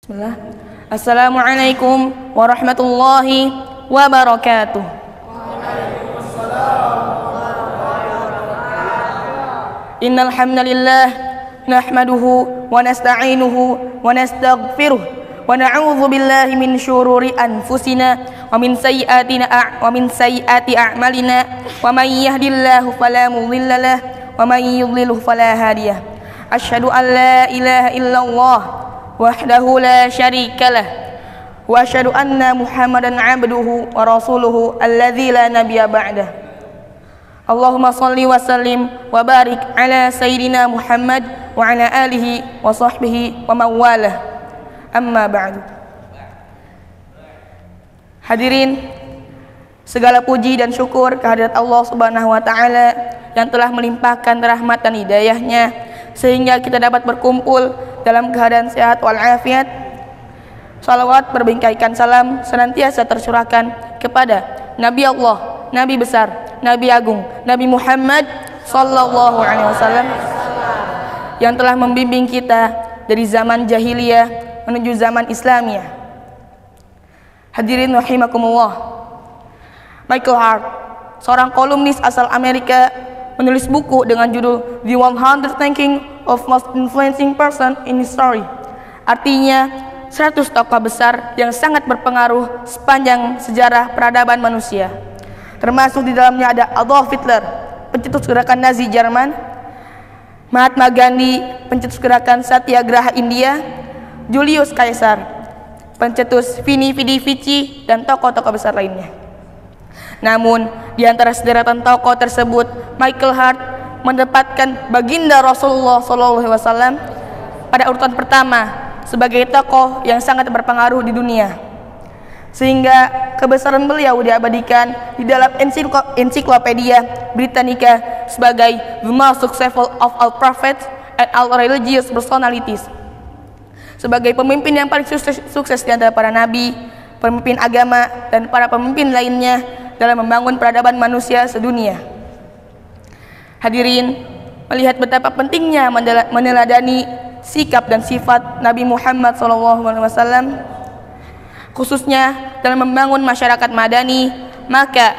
Bismillah. Assalamualaikum warahmatullahi wabarakatuh. Innal hamdalillah nahmaduhu wa nasta'inuhu wa nastaghfiruh wa na'udzu billahi min syururi anfusina wa min sayyiati a'malina wa may yahdihillahu fala mudilla lahu wa may yudlilhu fala hadiya. Asyhadu an la ilaha illallah wahdahu la syarika lah wa asyhadu anna Muhammadan abduhu wa rasuluhu alladzi la nabiyya ba'dah. Allahumma shalli wa sallim wa barik ala sayyidina Muhammad wa ala alihi wa sahbihi wa mawalah. Amma ba'du. Hadirin, segala puji dan syukur kehadirat Allah Subhanahu wa taala yang telah melimpahkan rahmat dan hidayahnya sehingga kita dapat berkumpul dalam keadaan sehat walafiat. Salawat berbingkaikan salam senantiasa tercurahkan kepada Nabi Allah, Nabi besar, Nabi agung, Nabi Muhammad sallallahu alaihi wasallam yang telah membimbing kita dari zaman jahiliyah menuju zaman Islamiyah. Hadirin rahimakumullah. Michael Hart, seorang kolumnis asal Amerika, menulis buku dengan judul The 100 Thinking of Most Influencing Person in History. Artinya 100 tokoh besar yang sangat berpengaruh sepanjang sejarah peradaban manusia. Termasuk di dalamnya ada Adolf Hitler, pencetus gerakan Nazi Jerman, Mahatma Gandhi, pencetus gerakan Satyagraha India, Julius Caesar, pencetus Veni Vidi Vici, dan tokoh-tokoh besar lainnya. Namun, di antara sederetan tokoh tersebut, Michael Hart mendapatkan baginda Rasulullah SAW pada urutan pertama sebagai tokoh yang sangat berpengaruh di dunia, sehingga kebesaran beliau diabadikan di dalam ensiklopedia Britannica sebagai the most successful of all prophets and all religious personalities, sebagai pemimpin yang paling sukses di antara para nabi, pemimpin agama, dan para pemimpin lainnya dalam membangun peradaban manusia sedunia. Hadirin, melihat betapa pentingnya meneladani sikap dan sifat Nabi Muhammad SAW, khususnya dalam membangun masyarakat madani, maka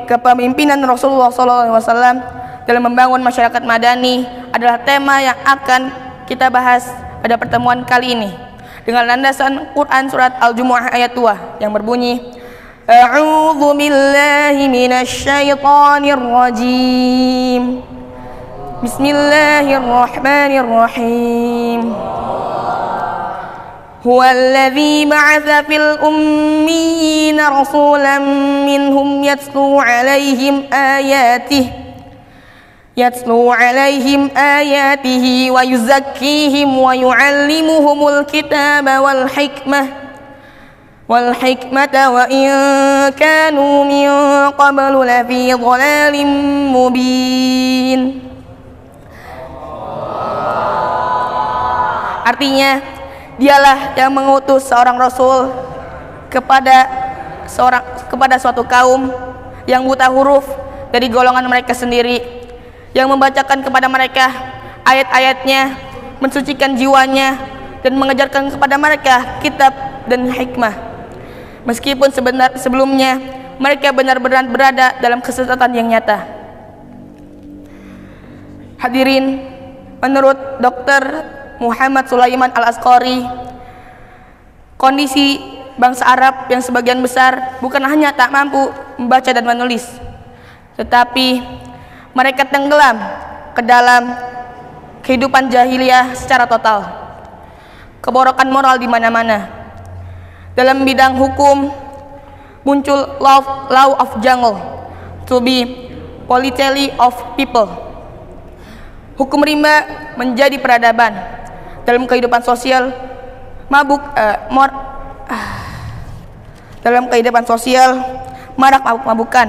kepemimpinan Rasulullah SAW dalam membangun masyarakat madani adalah tema yang akan kita bahas pada pertemuan kali ini dengan landasan Quran surat Al-Jumu'ah ayat 2 yang berbunyi, A'udzu billahi minasy syaithanir rajim. Bismillahirrahmanirrahim. Huwallazi ba'atsa fil ummiyina rasulan minhum yatlū 'alaihim ayatihi wa yuzakkihim wa yu'allimuhumul kitaba wal hikmata wa in kanu min qablu lafi dhalalin mubin. Artinya, dialah yang mengutus seorang rasul kepada suatu kaum yang buta huruf dari golongan mereka sendiri, yang membacakan kepada mereka ayat-ayatnya, mensucikan jiwanya, dan mengajarkan kepada mereka kitab dan hikmah. Meskipun sebelumnya mereka benar-benar berada dalam kesesatan yang nyata. Hadirin, menurut Dr. Muhammad Sulaiman Al-Asqari, kondisi bangsa Arab yang sebagian besar bukan hanya tak mampu membaca dan menulis, tetapi mereka tenggelam ke dalam kehidupan jahiliyah secara total. Keborokan moral di mana-mana. Dalam bidang hukum muncul law of jungle to be polity of people. Hukum rimba menjadi peradaban. Dalam kehidupan sosial marak mabuk-mabukan.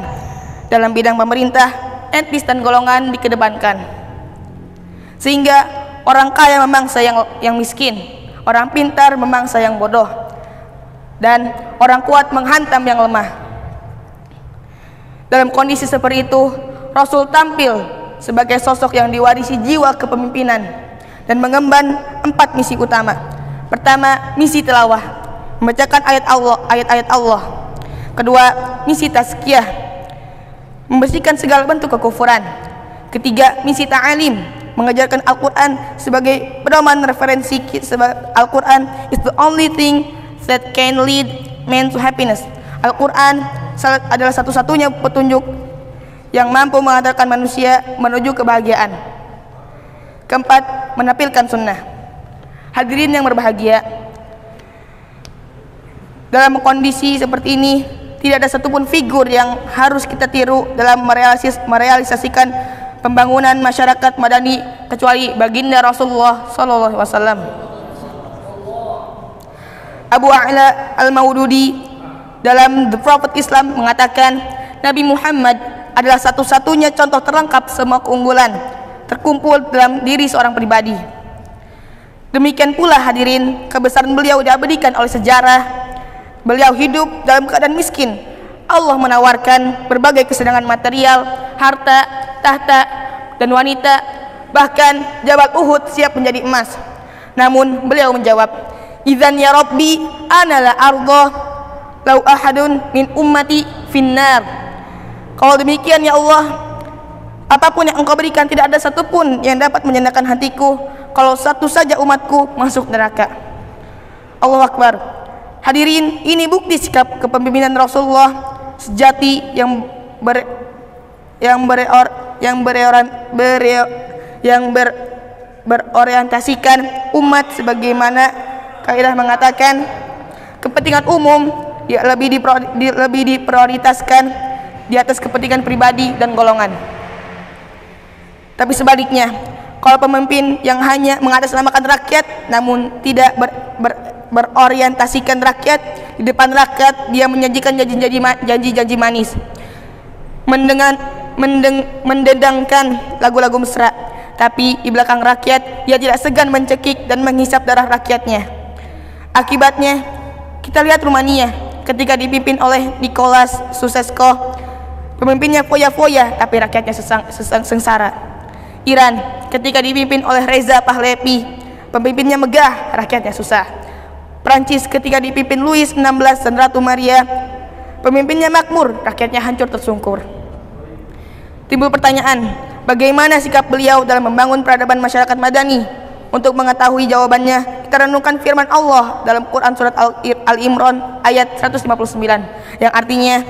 Dalam bidang pemerintah, etnis dan golongan dikedepankan, sehingga orang kaya memangsa yang miskin, orang pintar memangsa yang bodoh, dan orang kuat menghantam yang lemah. Dalam kondisi seperti itu, Rasul tampil sebagai sosok yang diwarisi jiwa kepemimpinan dan mengemban 4 misi utama. Pertama, misi tilawah, membacakan ayat-ayat Allah. Kedua, misi tazkiyah, membersihkan segala bentuk kekufuran. Ketiga, misi ta'alim, mengajarkan Al-Quran sebagai pedoman referensi. Al-Quran is the only thing that can lead man to happiness. Al-Quran adalah satu-satunya petunjuk yang mampu mengantarkan manusia menuju kebahagiaan. Keempat, menampilkan sunnah. Hadirin yang berbahagia, dalam kondisi seperti ini tidak ada satupun figur yang harus kita tiru dalam merealisasikan pembangunan masyarakat madani kecuali baginda Rasulullah sallallahu alaihi wasallam. Abu A'la Al-Maududi dalam The Prophet Islam mengatakan, Nabi Muhammad adalah satu-satunya contoh terlengkap semua keunggulan terkumpul dalam diri seorang pribadi. Demikian pula hadirin, kebesaran beliau diabadikan oleh sejarah. Beliau hidup dalam keadaan miskin. Allah menawarkan berbagai kesenangan material, harta, tahta, dan wanita. Bahkan Jabal Uhud siap menjadi emas. Namun beliau menjawab, "Idzan ya Rabbi, ana la arda lau ahadun min ummati finnar." Kalau demikian ya Allah, apapun yang Engkau berikan tidak ada satupun yang dapat menyenangkan hatiku kalau satu saja umatku masuk neraka. Allahu Akbar. Hadirin, ini bukti sikap kepemimpinan Rasulullah sejati yang berorientasikan umat, sebagaimana kaidah mengatakan kepentingan umum lebih diprioritaskan di atas kepentingan pribadi dan golongan. Tapi sebaliknya, kalau pemimpin yang hanya mengatasnamakan rakyat namun tidak berorientasikan rakyat, di depan rakyat dia menyajikan janji-janji manis, mendendangkan lagu-lagu mesra, tapi di belakang rakyat dia tidak segan mencekik dan menghisap darah rakyatnya. Akibatnya kita lihat Rumania ketika dipimpin oleh Nicolas Ceausescu, pemimpinnya foya-foya tapi rakyatnya sengsara. Iran ketika dipimpin oleh Reza Pahlavi, pemimpinnya megah, rakyatnya susah. Prancis ketika dipimpin Louis XVI dan Ratu Maria, pemimpinnya makmur, rakyatnya hancur tersungkur. Timbul pertanyaan, bagaimana sikap beliau dalam membangun peradaban masyarakat madani? Untuk mengetahui jawabannya, kita renungkan firman Allah dalam Quran surat Al-Imran ayat 159 yang artinya,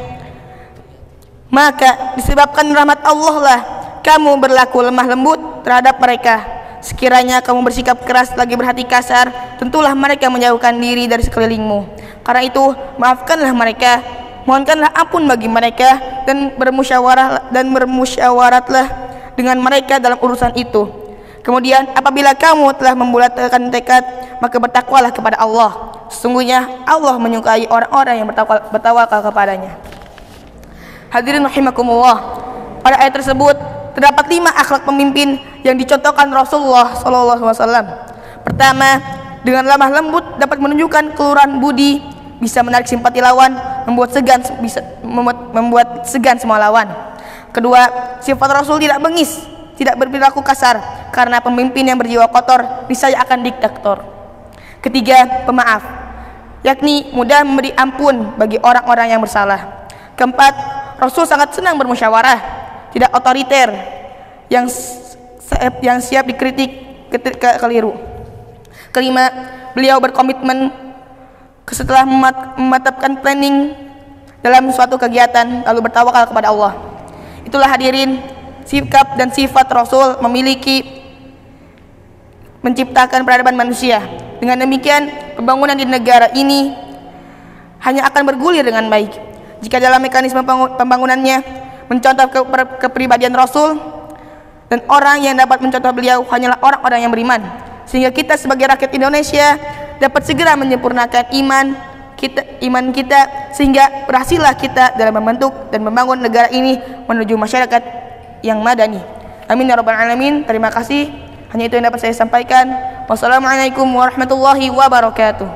maka disebabkan rahmat Allah lah kamu berlaku lemah lembut terhadap mereka. Sekiranya kamu bersikap keras lagi berhati kasar, tentulah mereka menjauhkan diri dari sekelilingmu. Karena itu, maafkanlah mereka, mohonkanlah ampun bagi mereka, dan bermusyawaratlah dengan mereka dalam urusan itu. Kemudian apabila kamu telah membulatkan tekad, maka bertakwalah kepada Allah. Sesungguhnya Allah menyukai orang-orang yang bertawakal kepadanya. Hadirin rahimakumullah, pada ayat tersebut terdapat 5 akhlak pemimpin yang dicontohkan Rasulullah SAW. Pertama, dengan lemah lembut dapat menunjukkan keluhuran budi, bisa menarik simpati lawan, membuat segan semua lawan. Kedua, sifat Rasul tidak bengis, tidak berperilaku kasar, karena pemimpin yang berjiwa kotor niscaya akan diktator. Ketiga, pemaaf, yakni mudah memberi ampun bagi orang-orang yang bersalah. Keempat, Rasul sangat senang bermusyawarah, tidak otoriter, yang siap dikritik keliru. Kelima, beliau berkomitmen setelah mematapkan planning dalam suatu kegiatan lalu bertawakal kepada Allah. Itulah hadirin sikap dan sifat Rasul memiliki menciptakan peradaban manusia. Dengan demikian, pembangunan di negara ini hanya akan bergulir dengan baik jika dalam mekanisme pembangunannya mencontoh kepribadian Rasul, dan orang yang dapat mencontoh beliau hanyalah orang-orang yang beriman, sehingga kita sebagai rakyat Indonesia dapat segera menyempurnakan iman kita sehingga berhasillah kita dalam membentuk dan membangun negara ini menuju masyarakat yang madani. Amin ya rabbal alamin. Terima kasih, hanya itu yang dapat saya sampaikan. Wassalamualaikum warahmatullahi wabarakatuh.